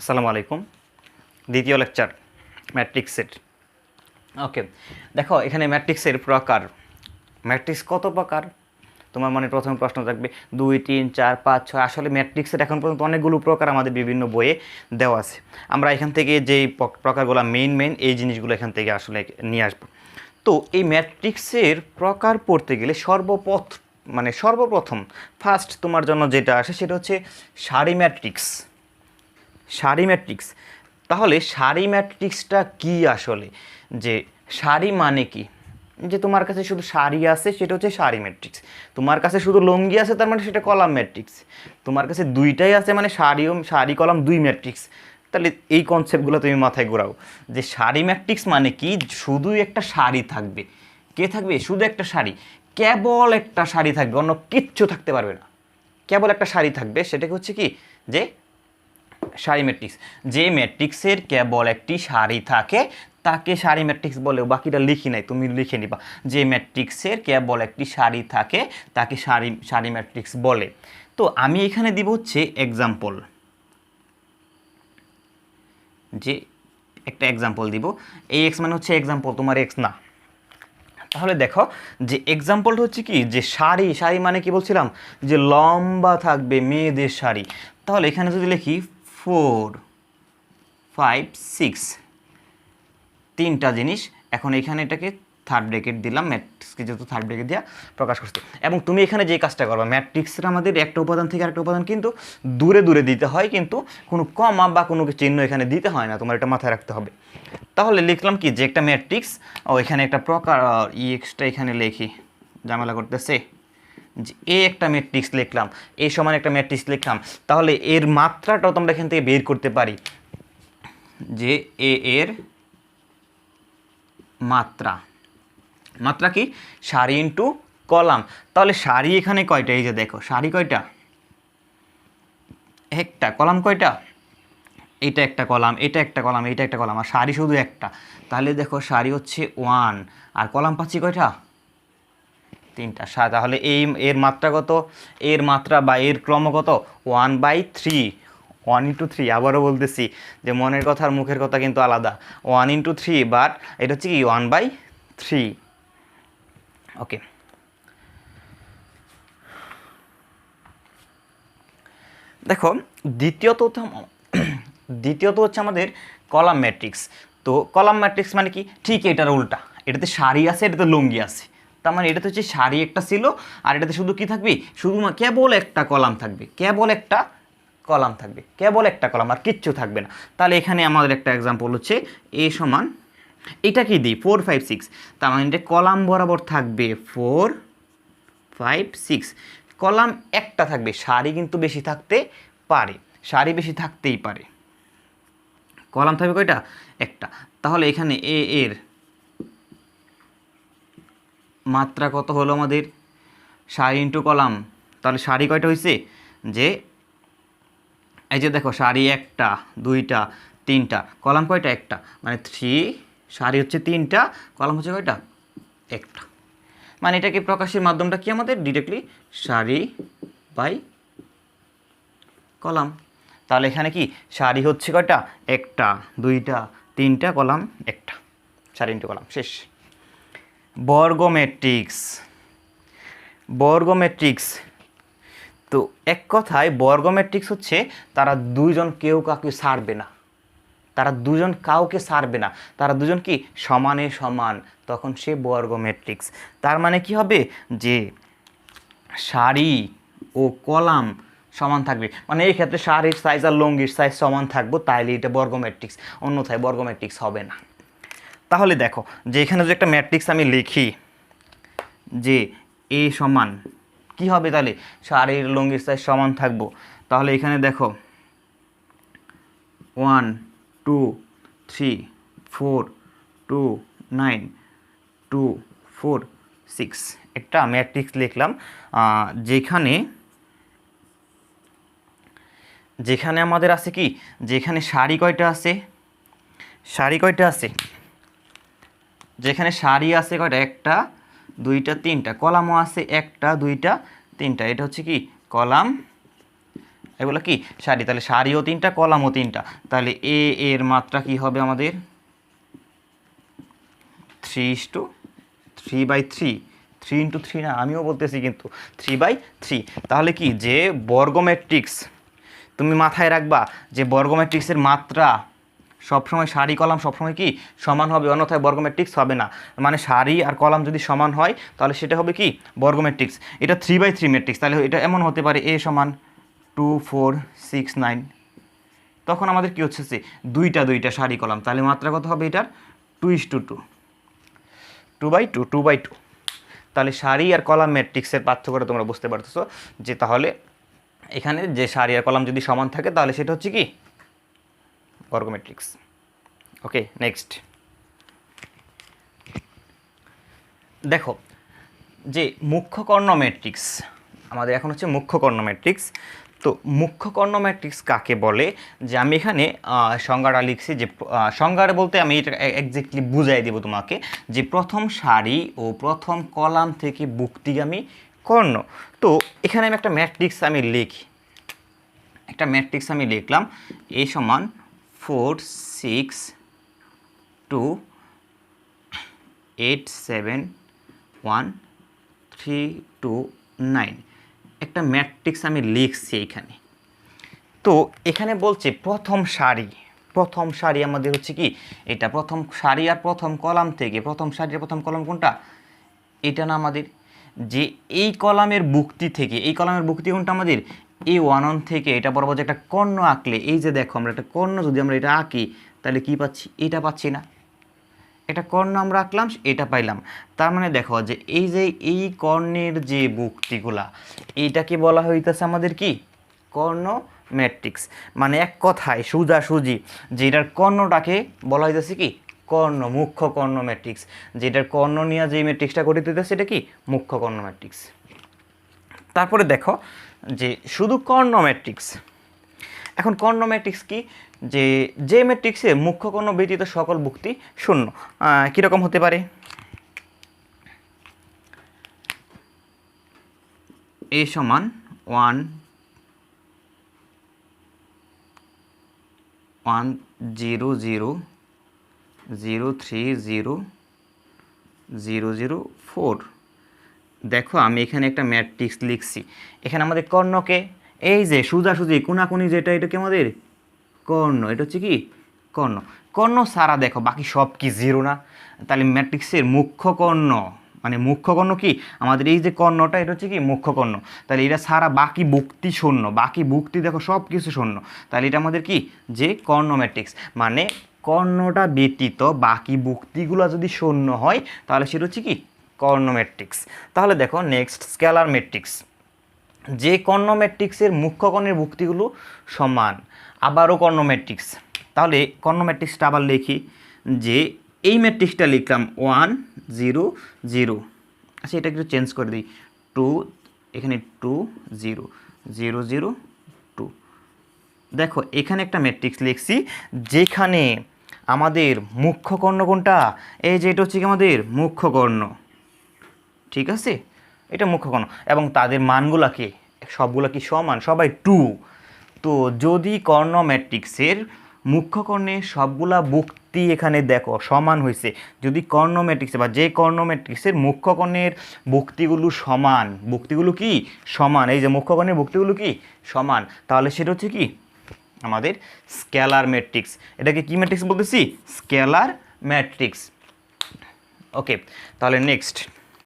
আসসালামু আলাইকুম। দ্বিতীয় লেকচার ম্যাট্রিক্সের। ওকে, দেখো এখানে ম্যাট্রিক্সের প্রকার। ম্যাট্রিক্স কত প্রকার? তোমার মনে প্রথম প্রশ্ন থাকবে 2, 3, 4, 5, 6। আসলে ম্যাট্রিক্সের এখন পর্যন্ত অনেকগুলো প্রকার আমাদের বিভিন্ন বইয়ে দেওয়া আছে। আমরা এখান থেকে যেই প্রকারগুলো মেইন এই জিনিসগুলো এখান থেকে আসলে নিয়ে আসবো। তো এই ম্যাট্রিক্সের প্রকার পড়তে গেলে সর্বপ্রথম ফার্স্ট তোমার জন্য যেটা আসে সেটা হচ্ছে সারি ম্যাট্রিক্স। সারি ম্যাট্রিক্স। তাহলে সারি ম্যাট্রিক্সটা কি আসলে? যে সারি মানে কি? যে তোমার কাছে শুধু সারি আছে সেটা হচ্ছে সারি ম্যাট্রিক্স। তোমার কাছে শুধু লঙ্গি আছে তার মানে সেটা কলাম ম্যাট্রিক্স। তোমার কাছে দুইটাই আছে মানে সারি কলাম দুই ম্যাট্রিক্স। তাহলে এই কনসেপ্টগুলো তুমি মাথায় ঘোরাও যে সারি ম্যাট্রিক্স মানে কি? শুধুই একটা সারি থাকবে। কে থাকবে? শুধু একটা সারি, কেবল একটা সারি থাকবে, অন্য কিচ্ছু থাকতে পারবে না। কেবল একটা সারি থাকবে, সেটাকে হচ্ছে কি যে সারি ম্যাট্রিক্স। যে ম্যাট্রিক্সের কেবল একটি সারি থাকে তাকে সারি ম্যাট্রিক্স বলে। বাকিটা লিখি নাই, তুমি লিখে নিবা। যে ম্যাট্রিক্সের কেবল একটি সারি থাকে তাকে সারি ম্যাট্রিক্স বলে। তো আমি এখানে দিব হচ্ছে এক্সাম্পল, যে একটা এক্সাম্পল দিব। এই এক্স মানে হচ্ছে এক্সাম্পল, তোমার এক্স না। তাহলে দেখো যে এক্সাম্পলটা হচ্ছে কি যে সারি মানে কি বলছিলাম? যে লম্বা থাকবে, মেয়েদের সারি। তাহলে এখানে যদি লিখি 4, 5, 6, তিনটা জিনিস। এখন এখানে এটাকে থার্ড ব্র্যাকেট দিলাম, ম্যাট্রিক্সকে যেহেতু থার্ড ব্র্যাকেট দেওয়া প্রকাশ করতে। এবং তুমি এখানে যে কাজটা করবা, ম্যাট্রিক্সের আমাদের একটা উপাদান থেকে আরেকটা উপাদান কিন্তু দূরে দিতে হয়, কিন্তু কোনো কমা বা কোনো চিহ্ন এখানে দিতে হয় না, তোমার এটা মাথায় রাখতে হবে। তাহলে লিখলাম কি যে একটা ম্যাট্রিক্স, এখানে একটা প্রকার এক্সটা এখানে লিখি, ঝামেলা করতেছে। যে এ একটা ম্যাট্রিক্স লিখলাম, এ সমান একটা ম্যাট্রিক্স লিখলাম। তাহলে এর মাত্রাটাও তোমরা এখান থেকে বের করতে পারি, যে এ এর মাত্রা কি? সারি ইন্টু কলাম। তাহলে সারি এখানে কয়টা? এই যে দেখো সারি কয়টা? একটা। কলাম কয়টা? এটা একটা কলাম, এটা একটা কলাম, এটা একটা কলাম, আর সারি শুধু একটা। তাহলে দেখো সারি হচ্ছে 1, আর কলাম পাচ্ছি কয়টা? 3টা। তাহলে এর মাত্রা কত? এর মাত্রা বা এর ক্রম কত? 1/3। 1 ইন্টু 3। আবারও বলতেছি যে মনের কথা আর মুখের কথা কিন্তু আলাদা। 1 ইন্টু 3, বাট এটা হচ্ছে কি 1/3। ওকে, দেখো দ্বিতীয়ত হচ্ছে আমাদের কলাম ম্যাট্রিক্স। তো কলাম ম্যাট্রিক্স মানে কি? ঠিক এটার উল্টা। এটাতে সারি আছে, এটাতে লঙ্গি আছে। তার মানে এটাতে হচ্ছে সারি একটা ছিল, আর এটাতে শুধু কি থাকবে? শুধু কেবল একটা কলাম থাকবে, কেবল একটা কলাম, আর কিচ্ছু থাকবে না। তাহলে এখানে আমাদের একটা এক্সাম্পল হচ্ছে এ সমান, এটা কি দিই 4, 5, 6। তার মানে এটা কলাম বরাবর থাকবে 4, 5, 6। কলাম একটা থাকবে, সারি কিন্তু বেশি থাকতে পারে, সারি বেশি থাকতেই পারে। কলাম থাকবে কয়টা? একটা। তাহলে এখানে এ এর মাত্রা কত হলো আমাদের? সারি ইন্টু কলাম। তাহলে সারি কয়টা হয়েছে? যে এই যে দেখো সারি একটা, দুইটা, তিনটা, কলাম কয়টা? একটা। মানে 3, সারি হচ্ছে 3টা, কলাম হচ্ছে কয়টা? একটা। মানে এটাকে প্রকাশের মাধ্যমটা কি আমাদের? ডিরেক্টলি সারি বাই কলাম। তাহলে এখানে কি সারি হচ্ছে কয়টা? একটা, দুইটা, তিনটা, কলাম একটা। সারি ইন্টু কলাম, শেষ। বর্গ ম্যাট্রিক্স। তো এক কথায় বর্গ ম্যাট্রিক্স হচ্ছে তারা দুইজন কেউ কাউকে ছাড়বে না, তারা দুজন কি সমানে সমান, তখন সে বর্গ ম্যাট্রিক্স। তার মানে কি হবে? যে সারি ও কলাম সমান থাকবে, মানে এই ক্ষেত্রে সারির সাইজ আর লঙ্গির সাইজ সমান থাকবে, তাইলে এটা বর্গ ম্যাট্রিক্স, অন্যথায় বর্গ ম্যাট্রিক্স হবে না। তাহলে দেখো যে এখানে যদি একটা ম্যাট্রিক্স আমি লিখি যে এ সমান কি হবে? তাহলে সারির লঙ্গির সাইজ সমান থাকবো। তাহলে এখানে দেখো 1, 2, 3, 4, 2, 9, 2, 4, 6 একটা ম্যাট্রিক্স লিখলাম। যেখানে আমাদের আছে কি, যেখানে সারি কয়টা আছে? যেখানে সারি আছে কয়টা? একটা, দুইটা, তিনটা। কলামও আছে একটা, দুইটা, তিনটা। এটা হচ্ছে কি কলাম এগুলো কি সারি, তাহলে সারিও 3টা কলামও 3টা, তাহলে এ এর মাত্রা কি হবে আমাদের 3:3/3, 3 × 3 না, আমিও বলতেছি কিন্তু 3/3। তাহলে কি যে বর্গ ম্যাট্রিক্স তুমি মাথায় রাখবা যে বর্গ ম্যাট্রিক্সের মাত্রা সবসময় সারি কলাম সবসময় কি সমান হবে, অন্যথায় বর্গ ম্যাট্রিক্স হবে না। মানে সারি আর কলাম যদি সমান হয় তাহলে সেটা হবে কি বর্গ ম্যাট্রিক্স। এটা 3/3 ম্যাট্রিক্স, তাহলে এটা এমন হতে পারে A সমান 2 4 6 9, তখন আমাদের কি হচ্ছে দুইটা সারি কলাম, তাহলে মাত্রা কত হবে এটার 2:2, 2/2, 2/2। তাহলে সারি আর কলাম ম্যাট্রিক্সের পার্থক্যটা তোমরা বুঝতে পারতেছো যে তাহলে এখানে যে সারি আর কলাম যদি সমান থাকে তাহলে সেটা হচ্ছে কি বর্গ ম্যাট্রিক্স। ওকে, নেক্সট দেখো যে মুখ্য কর্ণ ম্যাট্রিক্স, আমাদের এখন হচ্ছে মুখ্য কর্ণ ম্যাট্রিক্স। তো মুখ্য কর্ণ ম্যাট্রিক্স কাকে বলে, যে আমি এখানে সংজ্ঞাটা লিখছি, যে সংজ্ঞাটা বলতে আমি এটা এক্স্যাক্টলি বুঝাই দেব তোমাকে, যে প্রথম সারি ও প্রথম কলাম থেকে বুক্তিগামী কর্ণ। তো এখানে আমি একটা ম্যাট্রিক্স আমি লিখলাম A সমান 4 6 2 8 7 1 3 2 9, একটা ম্যাট্রিক্স আমি লিখছি এইখানে। তো এখানে বলছে প্রথম সারি আমাদের হচ্ছে কি এটা প্রথম সারি আর প্রথম কলাম থেকে, প্রথম সারি আর প্রথম কলাম কোনটা, এটা না আমাদের, যে এই কলামের বুক্তি থেকে, এই কলামের বুক্তি কোনটা আমাদের A11 থেকে এটা বরাবর যে একটা কর্ণ আঁকলে, এই যে দেখো আমরা একটা কর্ণ যদি আমরা এটা আঁকি তাহলে কি পাচ্ছি, এটা পাচ্ছি না, এটা কর্ণ আমরা আঁকলাম এটা পাইলাম। তার মানে দেখো যে এই যে এই কর্ণের যে বুক্তিগুলা এইটাকে বলা হইতেছে আমাদের কি কর্ণ ম্যাট্রিক্স। মানে এক কথায় সোজাসুজি যে এটার কর্ণটাকে বলা হইতেছে কি কর্ণ, মুখ্য কর্ণ ম্যাট্রিক্স। যেটার কর্ণ নিয়ে যে ম্যাট্রিক্সটা গঠিত হইতেছে এটা কি মুখ্য কর্ণ ম্যাট্রিক্স। তারপরে দেখো যে শুধু কর্ণ ম্যাট্রিক্স। এখন কর্ণ ম্যাট্রিক্স কি, যে ম্যাট্রিক্সে মুখ্য কর্ণ ব্যতীত সকল বুক্তি শূন্য। কীরকম হতে পারে, A সমান 1 1 0 0 0 3 0 0 0 4। দেখো আমি এখানে একটা ম্যাট্রিক্স লিখছি, এখানে আমাদের কর্ণকে এই যে সোজাসুজি কোনাকুনি যেটা এটা কি আমাদের কর্ণ, এটা হচ্ছে কি কর্ণ ছাড়া দেখো বাকি সব কি জিরো না। তাহলে ম্যাট্রিক্সের মুখ্য কর্ণ, মানে মুখ্য কর্ণ কি আমাদের এই যে কর্ণটা এটা হচ্ছে কি মুখ্য কর্ণ, তাহলে এটা ছাড়া বাকি বুক্তি শূন্য, বাকি বুক্তি দেখো সব কিছু শূন্য, তাহলে এটা আমাদের কি যে কর্ণ ম্যাট্রিক্স। মানে কর্ণটা ব্যতীত বাকি বুক্তিগুলো যদি শূন্য হয় তাহলে সেটা হচ্ছে কি কর্ণ ম্যাট্রিক্স। তাহলে দেখো নেক্সট স্কেলার ম্যাট্রিক্স, যে কর্ণ ম্যাট্রিক্সের মুখ্য কর্ণের বুক্তিগুলো সমান, আবারও কর্ণ ম্যাট্রিক্স। তাহলে কর্ণ ম্যাট্রিক্সটা আবার লিখি, যে এই ম্যাট্রিক্সটা লিখলাম 1 0 0, আচ্ছা এটা একটু চেঞ্জ করে দিই 2, এখানে 2 0 0 0 2। দেখো এখানে একটা ম্যাট্রিক্স লিখছি যেখানে আমাদের মুখ্য কর্ণ কোনটা, এই যে এটা হচ্ছে কি আমাদের মুখ্য কর্ণ, ঠিক আছে এটা মুখ্য কর্ণ, এবং তাদের মানগুলা কি সবগুলা কি সমান, সবাই 2। তো যদি কর্ণ ম্যাট্রিক্সের মুখ্য কর্ণে সবগুলা বুক্তি এখানে দেখো সমান হয়েছে, যদি কর্ণ ম্যাট্রিক্সে বা যে কর্ণ ম্যাট্রিক্সের মুখ্য কর্ণের বুক্তিগুলো সমান, বুক্তিগুলো কি সমান, এই যে মুখ্য কর্ণের বুক্তিগুলো কি সমান, তাহলে সেটা হচ্ছে কি আমাদের স্কেলার ম্যাট্রিক্স। এটাকে কি ম্যাট্রিক্স বলতেছি, স্কেলার ম্যাট্রিক্স। ওকে, তাহলে নেক্সট